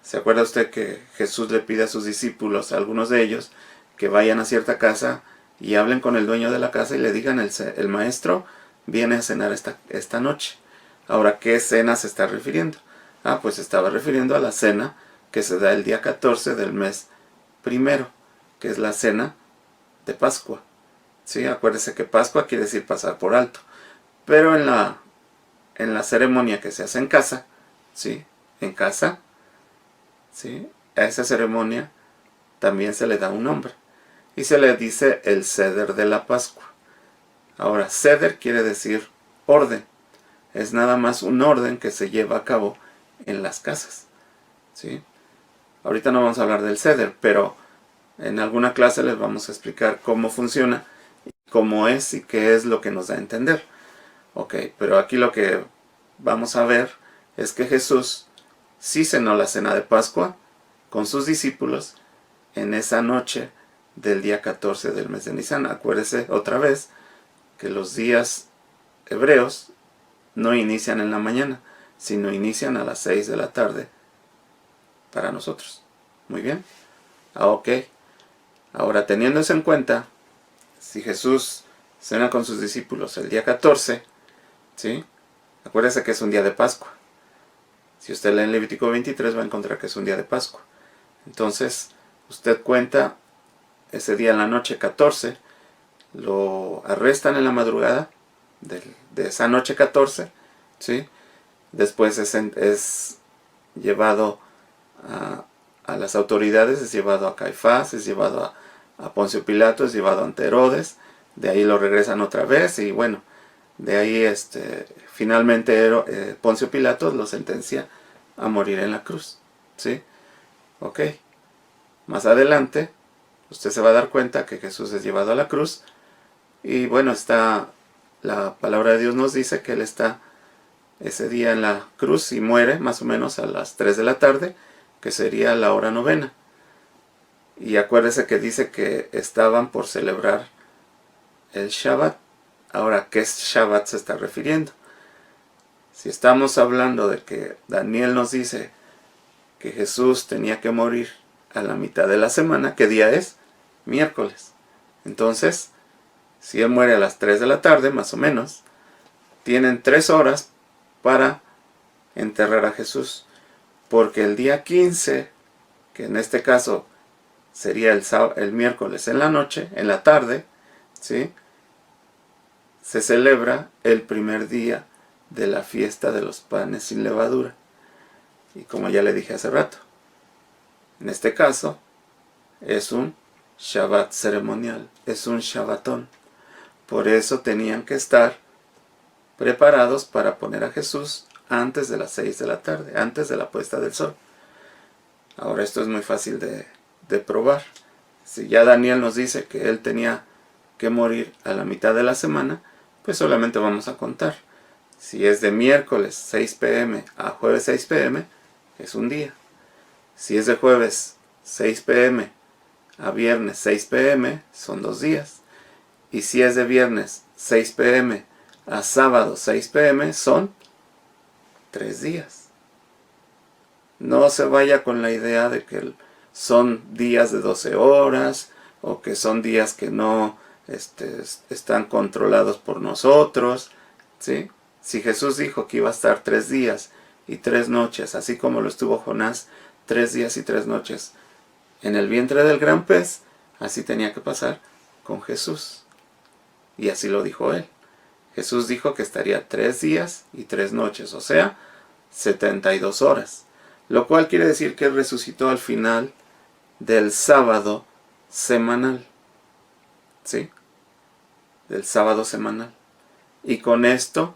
¿Se acuerda usted que Jesús le pide a sus discípulos, a algunos de ellos, que vayan a cierta casa y hablen con el dueño de la casa y le digan, el maestro viene a cenar esta noche? Ahora, ¿qué cena se está refiriendo? Ah, pues estaba refiriendo a la cena que se da el día 14 del mes primero, que es la cena de Pascua. ¿Sí? Acuérdese que Pascua quiere decir pasar por alto. Pero en la ceremonia que se hace en casa, ¿sí? En casa, ¿sí? A esa ceremonia también se le da un nombre. Y se le dice el Seder de la Pascua. Ahora, Seder quiere decir orden. Es nada más un orden que se lleva a cabo en las casas, ¿sí? Ahorita no vamos a hablar del Seder, pero en alguna clase les vamos a explicar cómo funciona, cómo es y qué es lo que nos da a entender. Ok, pero aquí lo que vamos a ver es que Jesús sí cenó la cena de Pascua con sus discípulos en esa noche del día 14 del mes de Nisan. Acuérdese otra vez que los días hebreos no inician en la mañana, sino inician a las 6 de la tarde para nosotros. Muy bien. Ok. Ahora, teniendo eso en cuenta, si Jesús cena con sus discípulos el día 14, ¿sí? Acuérdese que es un día de Pascua. Si usted lee en Levítico 23 va a encontrar que es un día de Pascua. Entonces, usted cuenta ese día en la noche 14, lo arrestan en la madrugada de esa noche 14, ¿sí? Después es llevado a las autoridades, es llevado a Caifás, es llevado a Poncio Pilato, es llevado ante Herodes, de ahí lo regresan otra vez y bueno, de ahí finalmente Poncio Pilato lo sentencia a morir en la cruz, ¿sí? Ok, más adelante usted se va a dar cuenta que Jesús es llevado a la cruz y bueno, la palabra de Dios nos dice que Él está ese día en la cruz y muere más o menos a las 3 de la tarde, que sería la hora novena. Y acuérdese que dice que estaban por celebrar el Shabbat. Ahora, ¿qué Shabbat se está refiriendo? Si estamos hablando de que Daniel nos dice que Jesús tenía que morir a la mitad de la semana, ¿qué día es? Miércoles. Entonces, si Él muere a las 3 de la tarde, más o menos, tienen 3 horas para enterrar a Jesús. Porque el día 15, que en este caso sería el miércoles en la noche, en la tarde, ¿sí? Se celebra el primer día de la fiesta de los panes sin levadura. Y como ya le dije hace rato, en este caso es un Shabbat ceremonial, es un Shabbatón. Por eso tenían que estar preparados para poner a Jesús antes de las 6 de la tarde, antes de la puesta del sol. Ahora esto es muy fácil de probar. Si ya Daniel nos dice que él tenía que morir a la mitad de la semana, pues solamente vamos a contar. Si es de miércoles 6 p.m. a jueves 6 p.m., es un día. Si es de jueves 6 p.m. a viernes 6 p.m., son 2 días. Y si es de viernes 6 p.m. a sábado 6 p.m., son 3 días. No se vaya con la idea de que son días de 12 horas o que son días que no están controlados por nosotros, ¿sí? Si Jesús dijo que iba a estar 3 días y 3 noches, así como lo estuvo Jonás 3 días y 3 noches en el vientre del gran pez, así tenía que pasar con Jesús. Y así lo dijo él. Jesús dijo que estaría 3 días y 3 noches, o sea, 72 horas. Lo cual quiere decir que resucitó al final del sábado semanal. ¿Sí? Del sábado semanal. Y con esto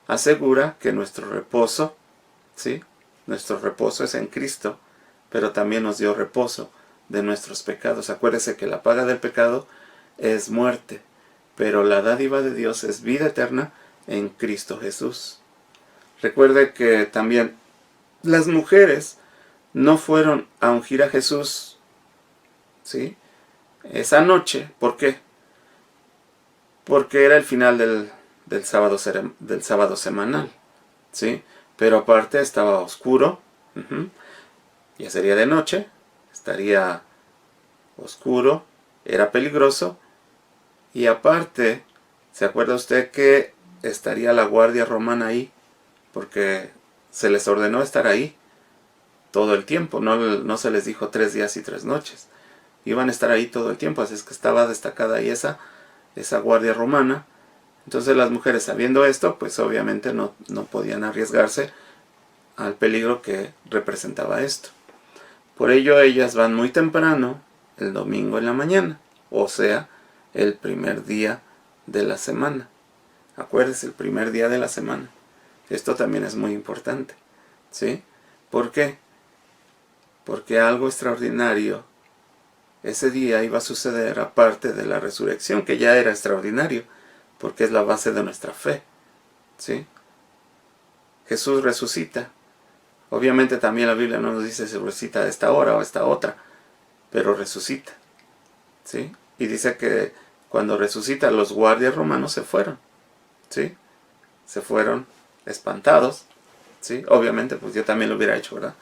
asegura que nuestro reposo, ¿sí? Nuestro reposo es en Cristo, pero también nos dio reposo de nuestros pecados. Acuérdese que la paga del pecado es muerte, pero la dádiva de Dios es vida eterna en Cristo Jesús. Recuerde que también las mujeres no fueron a ungir a Jesús, ¿sí? Esa noche. ¿Por qué? Porque era el final del sábado semanal, ¿sí? Pero aparte estaba oscuro, Ya sería de noche, estaría oscuro, era peligroso, y aparte, ¿se acuerda usted que estaría la guardia romana ahí? Porque se les ordenó estar ahí todo el tiempo, no se les dijo 3 días y 3 noches. Iban a estar ahí todo el tiempo, así es que estaba destacada ahí esa guardia romana. Entonces las mujeres, sabiendo esto, pues obviamente no podían arriesgarse al peligro que representaba esto. Por ello ellas van muy temprano, el domingo en la mañana, o sea, el primer día de la semana. Acuérdese, el primer día de la semana. Esto también es muy importante, ¿sí? ¿Por qué? Porque algo extraordinario ese día iba a suceder, aparte de la resurrección, que ya era extraordinario, porque es la base de nuestra fe, ¿sí? Jesús resucita. Obviamente también la Biblia no nos dice si resucita a esta hora o a esta otra, pero resucita, ¿sí? Y dice que cuando resucita los guardias romanos se fueron, ¿sí? Se fueron espantados, ¿sí? Obviamente pues yo también lo hubiera hecho, ¿verdad?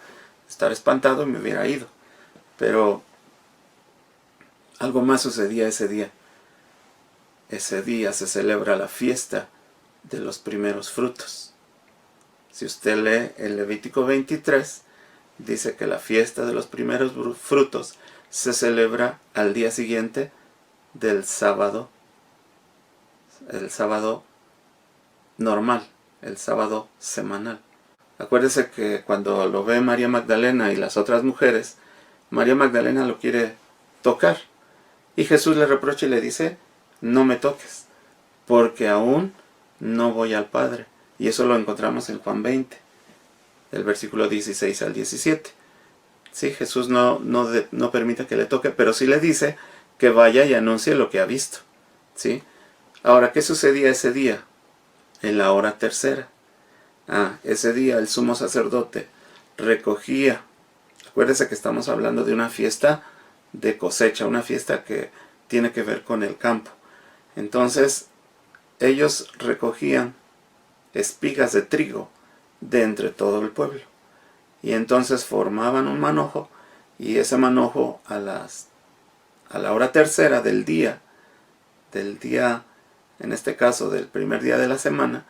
Estar espantado y me hubiera ido. Pero algo más sucedía ese día. Ese día se celebra la fiesta de los primeros frutos. Si usted lee el Levítico 23, dice que la fiesta de los primeros frutos se celebra al día siguiente del sábado, el sábado normal, el sábado semanal. Acuérdese que cuando lo ve María Magdalena y las otras mujeres, María Magdalena lo quiere tocar. Y Jesús le reprocha y le dice, no me toques, porque aún no voy al Padre. Y eso lo encontramos en Juan 20, el versículo 16 al 17. Sí, Jesús no permite que le toque, pero sí le dice que vaya y anuncie lo que ha visto. ¿Sí? Ahora, ¿qué sucedía ese día? En la hora tercera. Ese día el sumo sacerdote recogía. Acuérdese que estamos hablando de una fiesta de cosecha, una fiesta que tiene que ver con el campo. Entonces, ellos recogían espigas de trigo de entre todo el pueblo. Y entonces formaban un manojo, y ese manojo a la hora tercera del día, en este caso del primer día de la semana,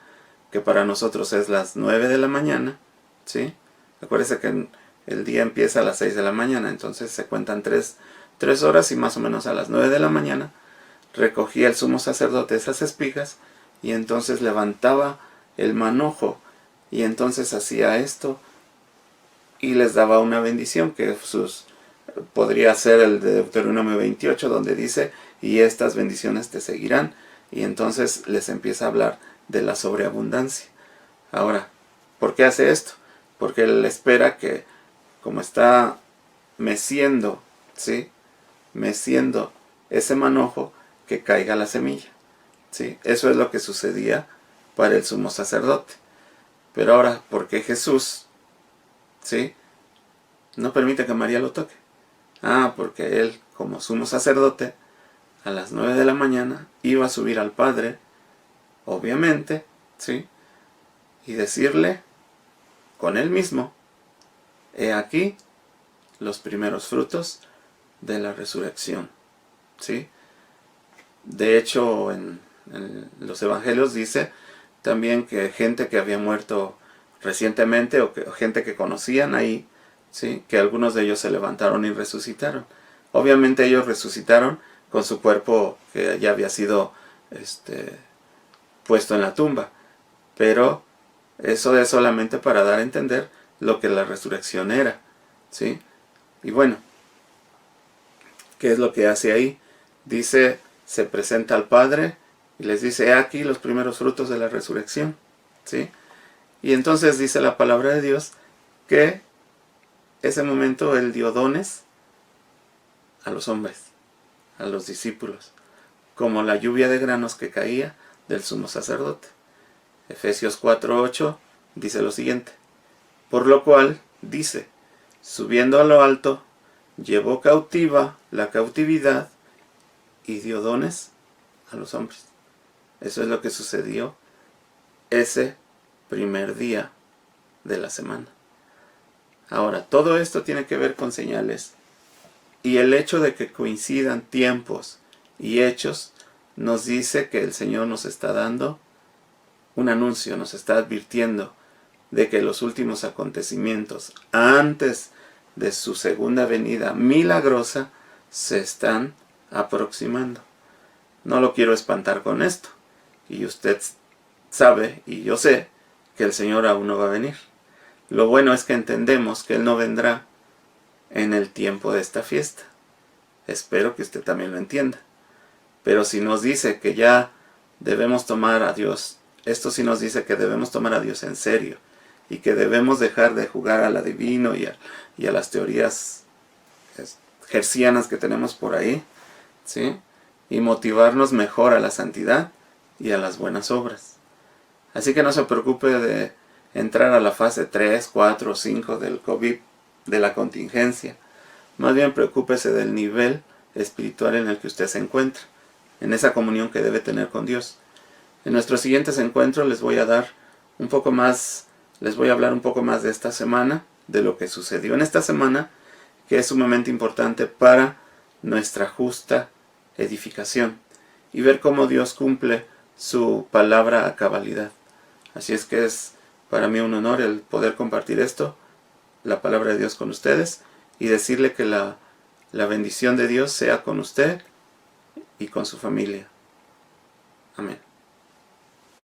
que para nosotros es las 9 de la mañana, ¿sí? Acuérdense que el día empieza a las 6 de la mañana, entonces se cuentan 3 horas, y más o menos a las 9 de la mañana recogía el sumo sacerdote esas espigas, y entonces levantaba el manojo, y entonces hacía esto, y les daba una bendición, que podría ser el de Deuteronomio 28, donde dice, y estas bendiciones te seguirán, y entonces les empieza a hablar de la sobreabundancia. Ahora, ¿por qué hace esto? Porque él espera que, como está meciendo, ¿sí? Meciendo ese manojo, que caiga la semilla, ¿sí? Eso es lo que sucedía para el sumo sacerdote. Pero ahora, ¿por qué Jesús, ¿sí?, no permite que María lo toque? Porque él, como sumo sacerdote, a las 9 de la mañana iba a subir al Padre, obviamente, ¿sí?, y decirle con él mismo, he aquí los primeros frutos de la resurrección, ¿sí? De hecho, en los evangelios dice también que gente que había muerto recientemente, o gente que conocían ahí, ¿sí?, que algunos de ellos se levantaron y resucitaron. Obviamente ellos resucitaron con su cuerpo que ya había sido puesto en la tumba, pero eso es solamente para dar a entender lo que la resurrección era, ¿sí? Y bueno, ¿qué es lo que hace ahí? Dice, se presenta al Padre y les dice, he aquí los primeros frutos de la resurrección, ¿sí? Y entonces dice la palabra de Dios que ese momento él dio dones a los hombres, a los discípulos, como la lluvia de granos que caía del sumo sacerdote. Efesios 4:8 dice lo siguiente, por lo cual dice, subiendo a lo alto, llevó cautiva la cautividad y dio dones a los hombres. Eso es lo que sucedió ese primer día de la semana. Ahora, todo esto tiene que ver con señales. Y el hecho de que coincidan tiempos y hechos nos dice que el Señor nos está dando un anuncio, nos está advirtiendo de que los últimos acontecimientos antes de su segunda venida milagrosa se están aproximando. No lo quiero espantar con esto. Y usted sabe, y yo sé, que el Señor aún no va a venir. Lo bueno es que entendemos que Él no vendrá en el tiempo de esta fiesta. Espero que usted también lo entienda. Pero si nos dice que ya debemos tomar a Dios, esto sí nos dice que debemos tomar a Dios en serio y que debemos dejar de jugar al adivino y a las teorías gercianas que tenemos por ahí, ¿sí? Y motivarnos mejor a la santidad y a las buenas obras. Así que no se preocupe de entrar a la fase 3, 4, 5 del COVID, de la contingencia. Más bien preocúpese del nivel espiritual en el que usted se encuentra, en esa comunión que debe tener con Dios. En nuestros siguientes encuentros les voy a hablar un poco más de esta semana, de lo que sucedió en esta semana, que es sumamente importante para nuestra justa edificación, y ver cómo Dios cumple su palabra a cabalidad. Así es que es para mí un honor el poder compartir esto, la palabra de Dios con ustedes, y decirle que la bendición de Dios sea con usted y con su familia. Amén.